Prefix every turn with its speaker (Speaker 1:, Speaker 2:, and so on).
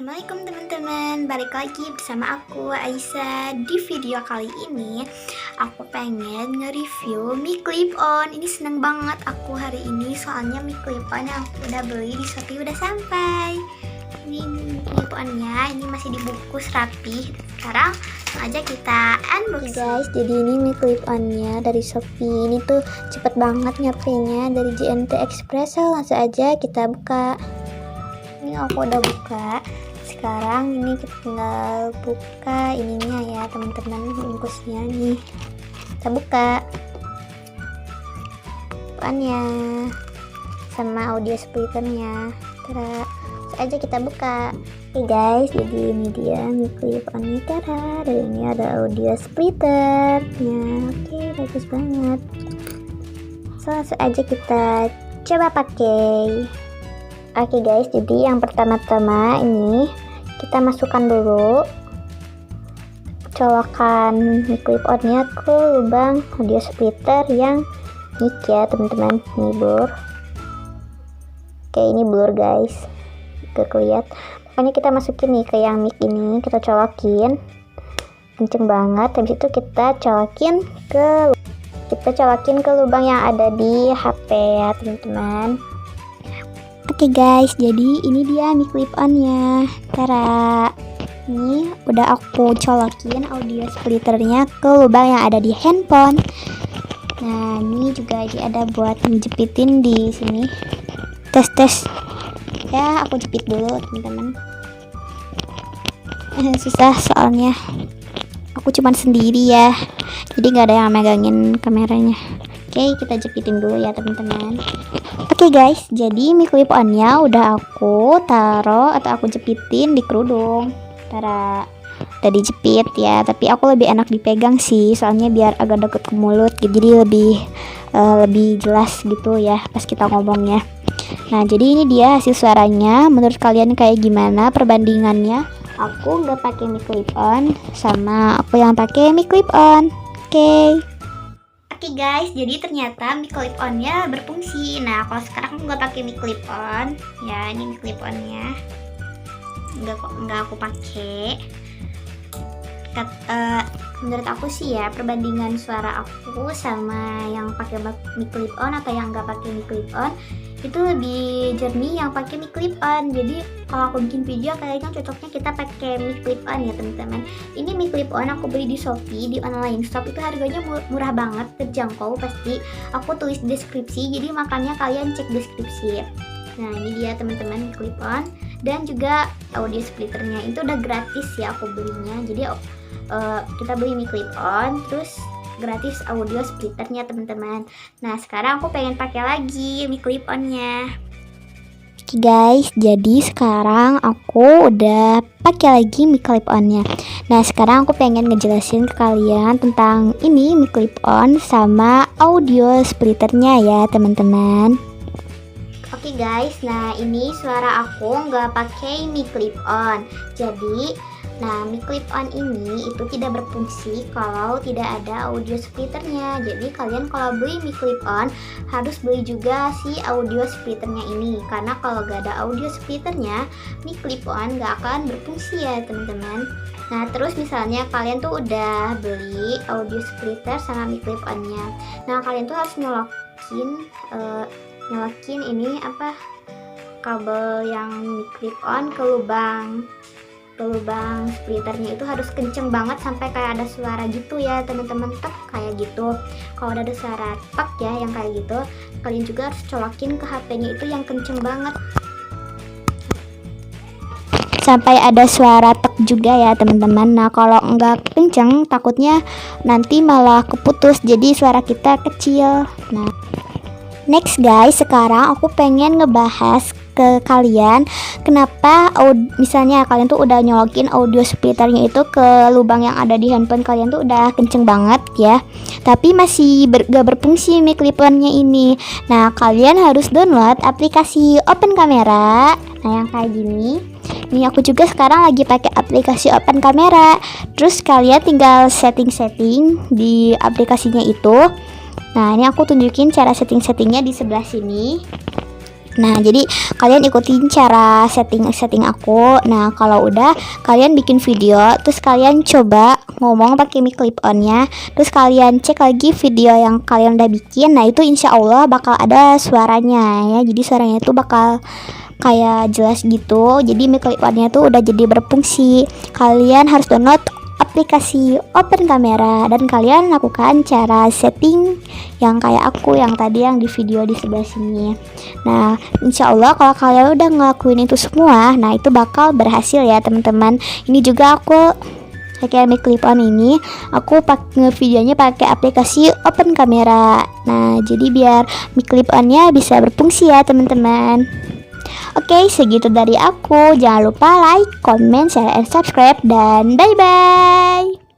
Speaker 1: Assalamualaikum teman-teman, balik lagi bersama aku Aisyah. Di video kali ini aku pengen nge-review Mi Clip On. Ini seneng banget aku hari ini, soalnya Mi Clip On yang aku udah beli di Shopee udah sampai. Ini Mi Clip On-nya, ini masih dibungkus rapi. Sekarang langsung aja kita unboxing guys. Jadi ini Mi Clip On-nya dari Shopee. Ini tuh cepet banget nyampenya dari JNT Express. Langsung aja kita buka. Ini aku udah buka. Sekarang ini kita tinggal buka ininya ya teman-teman, bungkusnya nih. Kita buka bahannya sama audio splitternya. Tara, aja kita buka. Oke guys, jadi ini dia Mi Clip On nih. Tara, dan ini ada audio splitternya. Oke, bagus banget. Langsung aja kita coba pakai. Oke guys, jadi yang pertama-tama ini kita masukkan dulu colokan Mi Clip On-nya ke lubang audio splitter yang mic ya teman-teman. Ini blur. Oke, ini blur guys, gak kelihatan. Pokoknya kita masukin nih ke yang mic ini, kita colokin kenceng banget. Habis itu kita colokin ke lubang yang ada di HP ya teman-teman. Oke guys, jadi ini dia Mi Clip On-nya. Tara, ini udah aku colokin audio splitternya ke lubang yang ada di handphone. Nah, ini juga ada buat ngejepitin di sini. Tes. Ya, aku jepit dulu teman-teman. Susah soalnya. Aku cuman sendiri ya. Jadi nggak ada yang megangin kameranya. Oke, kita jepitin dulu ya teman-teman. Oke guys, jadi Mi Clip On-nya udah aku taruh atau aku jepitin di kerudung. Tara, udah dijepit ya, tapi aku lebih enak dipegang sih, soalnya biar agak deket ke mulut, jadi lebih jelas gitu ya pas kita ngomongnya. Nah, jadi ini dia hasil suaranya. Menurut kalian kayak gimana perbandingannya? Aku nggak pakai Mi Clip On sama aku yang pakai Mi Clip On. Oke guys, jadi ternyata Mi Clip On-nya berfungsi. Nah, kalau sekarang aku nggak pakai Mi Clip On, ya ini Mi Clip On-nya nggak aku pakai. Menurut aku sih ya, perbandingan suara aku sama yang pakai Mi Clip On atau yang nggak pakai Mi Clip On itu lebih jernih yang pakai Mi Clip On. Jadi kalau aku bikin video kayaknya cocoknya kita pakai Mi Clip On ya teman-teman. Ini Mi Clip On aku beli di Shopee, di online shop itu harganya murah banget, terjangkau pasti. Aku tulis di deskripsi, jadi makanya kalian cek deskripsi. Nah, ini dia teman-teman Mi Clip On, dan juga audio splitternya itu udah gratis ya aku belinya. Jadi kita beli Mi Clip On terus gratis audio splitternya teman-teman. Nah, sekarang aku pengen pakai lagi Mi Clip On-nya. Oke guys, jadi sekarang aku udah pakai lagi Mi Clip On-nya. Nah, sekarang aku pengen ngejelasin ke kalian tentang ini Mi Clip On sama audio splitternya ya teman-teman. Oke guys, nah ini suara aku nggak pakai Mi Clip On. Jadi nah, Mi Clip On ini itu tidak berfungsi kalau tidak ada audio splitternya. Jadi kalian kalau beli Mi Clip On harus beli juga si audio splitternya ini, karena kalau gak ada audio splitternya Mi Clip On gak akan berfungsi ya teman-teman. Nah, terus misalnya kalian tuh udah beli audio splitter sama Mi Clip On-nya. Nah, kalian tuh harus nyolokin ini kabel yang Mi Clip On ke lubang splitternya itu harus kenceng banget sampai kayak ada suara gitu ya teman-teman, tek kayak gitu. Kalau ada suara tek ya yang kayak gitu, kalian juga harus colokin ke HP-nya itu yang kenceng banget sampai ada suara tek juga ya teman-teman. Nah, kalau enggak kenceng takutnya nanti malah keputus, jadi suara kita kecil. Nah, next guys, sekarang aku pengen ngebahas ke kalian kenapa misalnya kalian tuh udah nyolokin audio splitternya itu ke lubang yang ada di handphone kalian tuh udah kenceng banget ya, tapi masih gak berfungsi Mi Clip On-nya ini. Nah, kalian harus download aplikasi Open Camera. Nah, yang kayak gini. Nih, aku juga sekarang lagi pakai aplikasi Open Camera. Terus kalian tinggal setting di aplikasinya itu. Nah, ini aku tunjukin cara setting-settingnya di sebelah sini. Nah, jadi kalian ikutin cara setting aku. Nah, kalau udah kalian bikin video, terus kalian coba ngomong pakai mic clip on-nya. Terus kalian cek lagi video yang kalian udah bikin. Nah, itu insya Allah bakal ada suaranya ya. Jadi suaranya itu bakal kayak jelas gitu. Jadi mic clip on-nya tuh udah jadi berfungsi. Kalian harus download aplikasi Open Camera dan kalian lakukan cara setting yang kayak aku yang tadi yang di video di sebelah sini. Nah, insya Allah kalau kalian udah ngelakuin itu semua, nah itu bakal berhasil ya teman-teman. Ini juga aku pakai mic clip on ini, aku pakai videonya pakai aplikasi Open Camera. Nah, jadi biar mic clip on-nya bisa berfungsi ya teman-teman. Oke, segitu dari aku. Jangan lupa like, comment, share, and subscribe. Dan bye-bye.